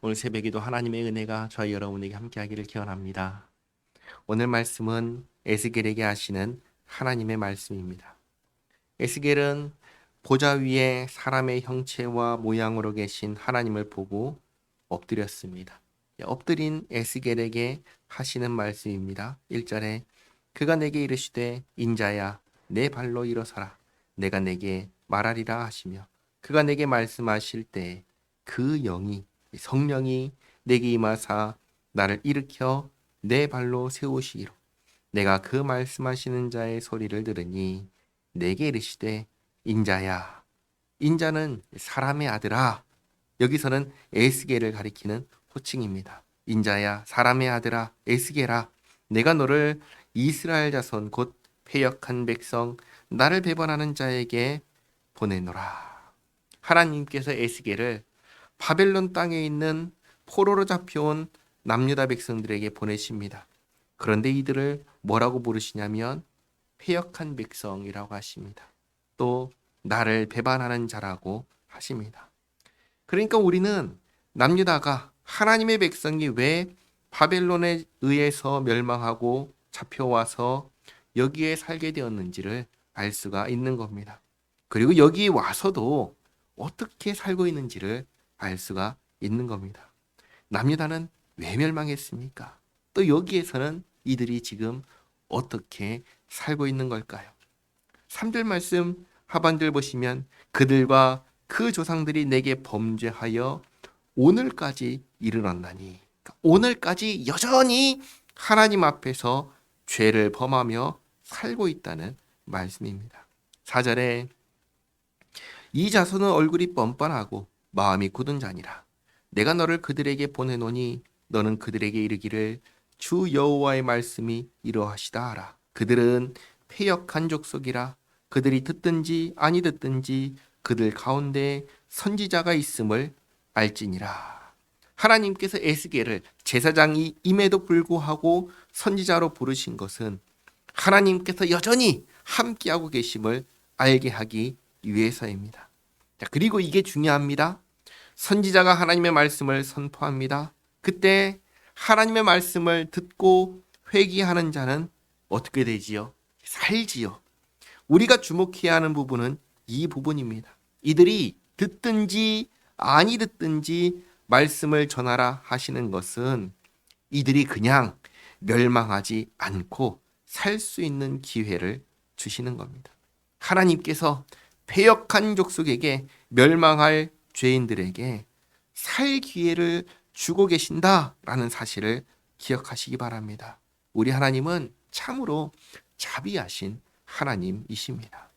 오늘 새벽에도 하나님의 은혜가 저희 여러분에게 함께하기를 기원합니다. 오늘 말씀은 에스겔에게 하시는 하나님의 말씀입니다. 에스겔은 보좌 위에 사람의 형체와 모양으로 계신 하나님을 보고 엎드렸습니다. 엎드린 에스겔에게 하시는 말씀입니다. 1절에 그가 내게 이르시되 인자야 내 발로 일어서라 내가 내게 말하리라 하시며 그가 내게 말씀하실 때 그 영이 성령이 내게 임하사 나를 일으켜 내 발로 세우시기로 내가 그 말씀하시는 자의 소리를 들으니 내게 이르시되 인자야 인자는 사람의 아들아. 여기서는 에스겔을 가리키는 호칭입니다. 인자야 사람의 아들아 에스겔아 내가 너를 이스라엘 자손 곧 패역한 백성 나를 배반하는 자에게 보내노라. 하나님께서 에스겔을 바벨론 땅에 있는 포로로 잡혀온 남유다 백성들에게 보내십니다. 그런데 이들을 뭐라고 부르시냐면 패역한 백성이라고 하십니다. 또 나를 배반하는 자라고 하십니다. 그러니까 우리는 남유다가 하나님의 백성이 왜 바벨론에 의해서 멸망하고 잡혀와서 여기에 살게 되었는지를 알 수가 있는 겁니다. 그리고 여기 와서도 어떻게 살고 있는지를 알 수가 있는 겁니다. 남유다는 왜 멸망했습니까? 또 여기에서는 이들이 지금 어떻게 살고 있는 걸까요? 3절 말씀 하반절 보시면 그들과 그 조상들이 내게 범죄하여 오늘까지 이르렀나니, 그러니까 오늘까지 여전히 하나님 앞에서 죄를 범하며 살고 있다는 말씀입니다. 4절에 이 자손은 얼굴이 뻔뻔하고 마음이 굳은 자니라. 내가 너를 그들에게 보내노니 너는 그들에게 이르기를 주 여호와의 말씀이 이러하시다 하라. 그들은 패역한 족속이라. 그들이 듣든지 아니 듣든지 그들 가운데 선지자가 있음을 알지니라. 하나님께서 에스겔을 제사장이 임에도 불구하고 선지자로 부르신 것은 하나님께서 여전히 함께하고 계심을 알게 하기 위해서입니다. 자, 그리고 이게 중요합니다. 선지자가 하나님의 말씀을 선포합니다. 그때 하나님의 말씀을 듣고 회개하는 자는 어떻게 되지요? 살지요. 우리가 주목해야 하는 부분은 이 부분입니다. 이들이 듣든지 아니 듣든지 말씀을 전하라 하시는 것은 이들이 그냥 멸망하지 않고 살 수 있는 기회를 주시는 겁니다. 하나님께서 패역한 족속에게 멸망할 죄인들에게 살 기회를 주고 계신다라는 사실을 기억하시기 바랍니다. 우리 하나님은 참으로 자비하신 하나님이십니다.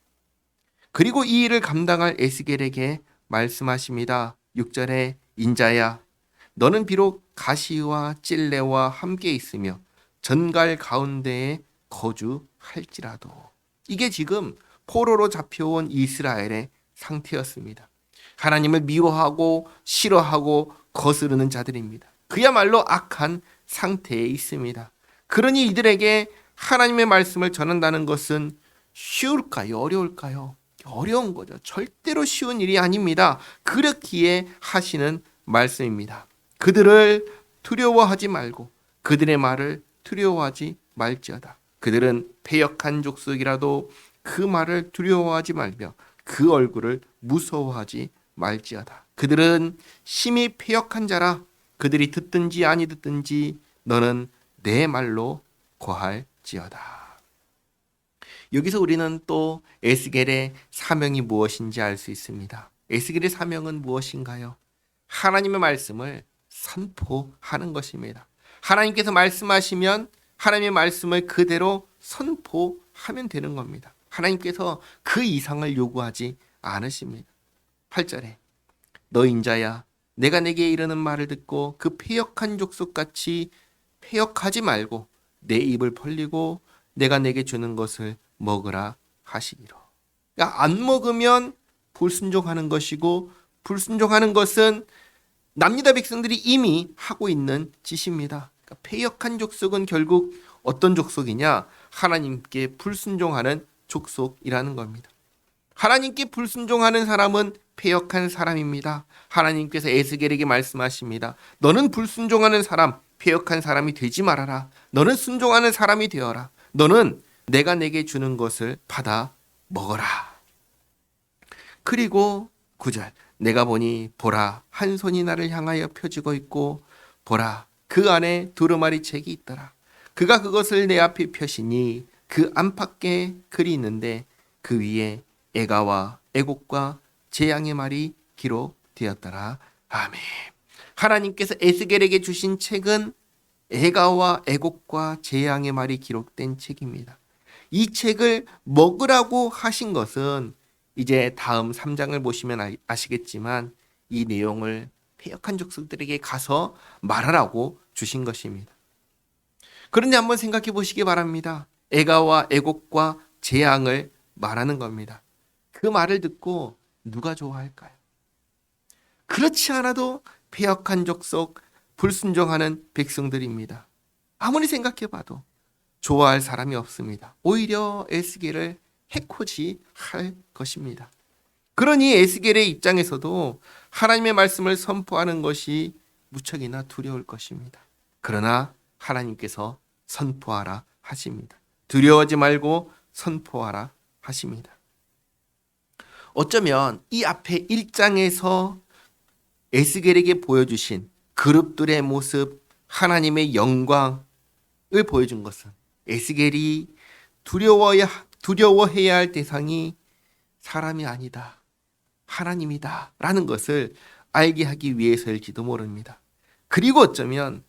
그리고 이 일을 감당할 에스겔에게 말씀하십니다. 6절에 인자야 너는 비록 가시와 찔레와 함께 있으며 전갈 가운데에 거주할지라도, 이게 지금 포로로 잡혀온 이스라엘의 상태였습니다. 하나님을 미워하고 싫어하고 거스르는 자들입니다. 그야말로 악한 상태에 있습니다. 그러니 이들에게 하나님의 말씀을 전한다는 것은 쉬울까요? 어려울까요? 어려운 거죠. 절대로 쉬운 일이 아닙니다. 그렇기에 하시는 말씀입니다. 그들을 두려워하지 말고 그들의 말을 두려워하지 말지어다. 그들은 패역한 족속이라도 그 말을 두려워하지 말며 그 얼굴을 무서워하지 말지어다. 그들은 심히 패역한 자라. 그들이 듣든지 아니 듣든지 너는 내 말로 고할지어다. 여기서 우리는 또 에스겔의 사명이 무엇인지 알 수 있습니다. 에스겔의 사명은 무엇인가요? 하나님의 말씀을 선포하는 것입니다. 하나님께서 말씀하시면 하나님의 말씀을 그대로 선포하면 되는 겁니다. 하나님께서 그 이상을 요구하지 않으십니다. 8절에 너 인자야 내가 내게 이르는 말을 듣고 그 패역한 족속같이 패역하지 말고 내 입을 벌리고 내가 내게 주는 것을 먹으라 하시기로. 그러니까 안 먹으면 불순종하는 것이고 불순종하는 것은 남유다 백성들이 이미 하고 있는 짓입니다. 그러니까 패역한 족속은 결국 어떤 족속이냐? 하나님께 불순종하는 족속이라는 겁니다. 하나님께 불순종하는 사람은 패역한 사람입니다. 하나님께서 에스겔에게 말씀하십니다. 너는 불순종하는 사람, 패역한 사람이 되지 말아라. 너는 순종하는 사람이 되어라. 너는 내가 내게 주는 것을 받아 먹어라. 그리고 9절, 내가 보니 보라 한 손이 나를 향하여 펴지고 있고 보라 그 안에 두루마리 책이 있더라. 그가 그것을 내 앞에 펴시니 그 안팎에 글이 있는데 그 위에 애가와 애곡과 재앙의 말이 기록되었더라. 아멘. 하나님께서 에스겔에게 주신 책은 애가와 애곡과 재앙의 말이 기록된 책입니다. 이 책을 먹으라고 하신 것은 이제 다음 3장을 보시면 아시겠지만 이 내용을 패역한 족속들에게 가서 말하라고 주신 것입니다. 그런데 한번 생각해 보시기 바랍니다. 애가와 애곡과 재앙을 말하는 겁니다. 그 말을 듣고 누가 좋아할까요? 그렇지 않아도 패역한 족속, 불순종하는 백성들입니다. 아무리 생각해 봐도 좋아할 사람이 없습니다. 오히려 에스겔을 해코지할 것입니다. 그러니 에스겔의 입장에서도 하나님의 말씀을 선포하는 것이 무척이나 두려울 것입니다. 그러나 하나님께서 선포하라 하십니다. 두려워하지 말고 선포하라 하십니다. 어쩌면 이 앞에 1장에서 에스겔에게 보여주신 그룹들의 모습, 하나님의 영광을 보여준 것은 에스겔이 두려워해야 할 대상이 사람이 아니다, 하나님이다 라는 것을 알게 하기 위해서일지도 모릅니다. 그리고 어쩌면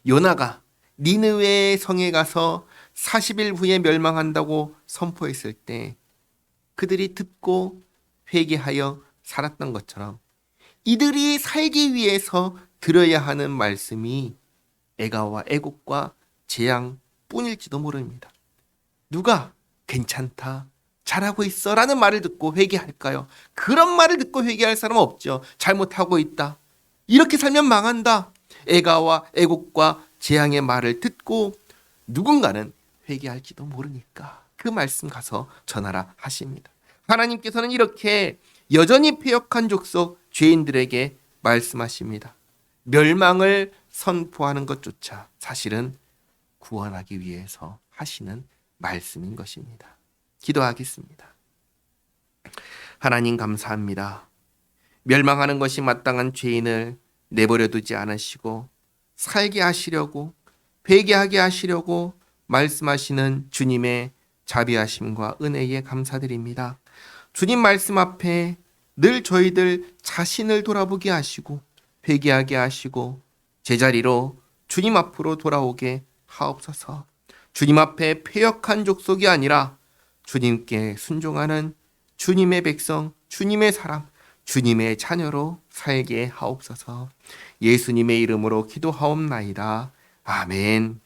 요나가 니느웨 성에 가서 40일 후에 멸망한다고 선포했을 때 그들이 듣고 회개하여 살았던 것처럼 이들이 살기 위해서 들어야 하는 말씀이 애가와 애곡과 재앙뿐일지도 모릅니다. 누가 괜찮다, 잘하고 있어 라는 말을 듣고 회개할까요? 그런 말을 듣고 회개할 사람은 없죠. 잘못하고 있다, 이렇게 살면 망한다, 애가와 애곡과 재앙의 말을 듣고 누군가는 회개할지도 모르니까 그 말씀 가서 전하라 하십니다. 하나님께서는 이렇게 여전히 패역한 족속 죄인들에게 말씀하십니다. 멸망을 선포하는 것조차 사실은 구원하기 위해서 하시는 말씀인 것입니다. 기도하겠습니다. 하나님 감사합니다. 멸망하는 것이 마땅한 죄인을 내버려 두지 않으시고 살게 하시려고, 회개하게 하시려고 말씀하시는 주님의 자비하심과 은혜에 감사드립니다. 주님 말씀 앞에 늘 저희들 자신을 돌아보게 하시고 회개하게 하시고 제자리로 주님 앞으로 돌아오게 하옵소서. 주님 앞에 패역한 족속이 아니라 주님께 순종하는 주님의 백성, 주님의 사람, 주님의 자녀로 살게 하옵소서. 예수님의 이름으로 기도하옵나이다. 아멘.